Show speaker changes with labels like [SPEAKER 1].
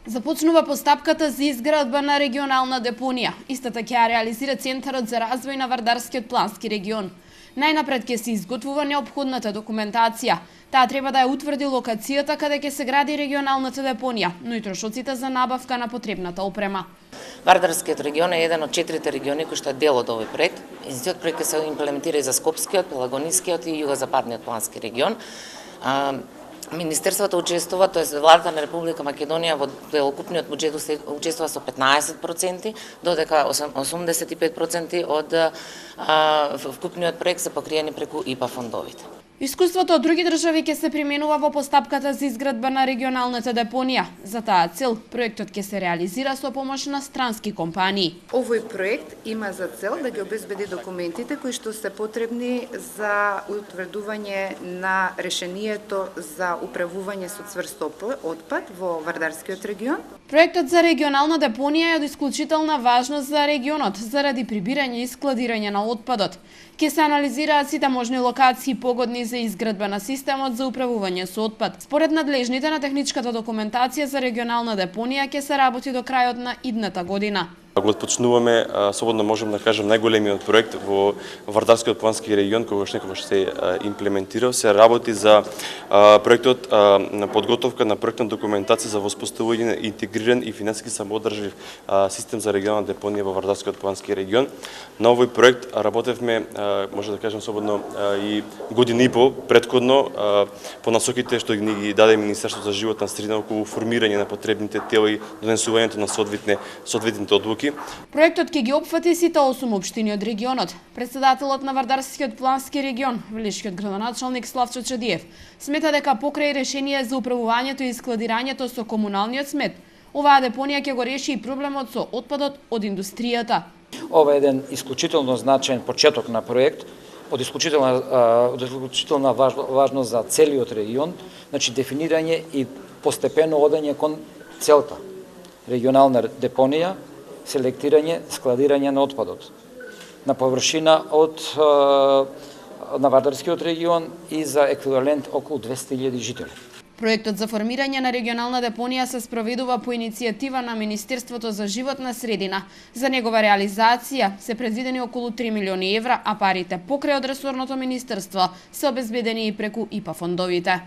[SPEAKER 1] Започнува постапката за изградба на регионална депонија. Истата ќе ја реализира Центарот за развој на Вардарскиот плански регион. Најнапред ќе се изготвува неопходната документација. Таа треба да ја утврди локацијата каде ќе се гради регионалната депонија, но и трошоците за набавка на потребната опрема.
[SPEAKER 2] Вардарскиот регион е еден од 4 региони кои што е дел од овој проект. Истиот проект ќе се имплементира и за Скопскиот, Пелагонискиот и Југозападниот плански регион. Министерството учествува, тоест владата на Република Македонија во целокупниот буџет учествува со 15%, додека 85% од вкупниот проект се покриени преку ИПА фондовите.
[SPEAKER 1] Искуството од други држави ќе се применува во постапката за изградба на регионалната депонија. За таа цел, проектот ќе се реализира со помош на странски компании.
[SPEAKER 3] Овој проект има за цел да ги обезбеди документите кои што се потребни за утврдување на решението за управување со цврст отпад во Вардарскиот регион.
[SPEAKER 1] Проектот за регионална депонија е од исклучителна важност за регионот заради прибирање и складирање на отпадот. Ќе се анализираат сите можни локации погодни за изградба на системот за управување со отпад. Според надлежните на техничката документација за регионална депонија ќе се работи до крајот на идната година.
[SPEAKER 4] Го отпочнуваме, слободно можам да кажам, најголемиот проект во Вардарскиот плански регион кој некогаш се имплементирал. Се работи за проектот на подготовка на проектна документација за воспоставување на интегриран и финансиски самоодржив систем за регионална депонија во Вардарскиот плански регион. На овој проект работевме, може да кажам слободно, и година и пол претходно по насоките што ни ги даде Министерството за животна средина околу формирање на потребните тела и донесувањето на соодветните одлуки.
[SPEAKER 1] Проектот ќе ги опфати сите 8 општини од регионот. Председателот на Вардарскиот плански регион, велишкиот градоначалник Славчо Чадиев, смета дека покрај решение за управувањето и складирањето со комуналниот смет, оваа депонија ќе го реши и проблемот со отпадот од индустријата.
[SPEAKER 5] Ова е еден исклучително значаен почеток на проект, од исклучителна важност за целиот регион, значи дефинирање и постепено одење кон целта. Регионална депонија, селектирање, складирање на отпадот на површина на Вардарскиот регион и за еквивалент околу 200.000 жители.
[SPEAKER 1] Проектот за формирање на регионална депонија се спроведува по иницијатива на Министерството за животна средина. За негова реализација се предвидени околу 3 милиони евра, а парите покрај од ресорното министерство се обезбедени и преку ИПА фондовите.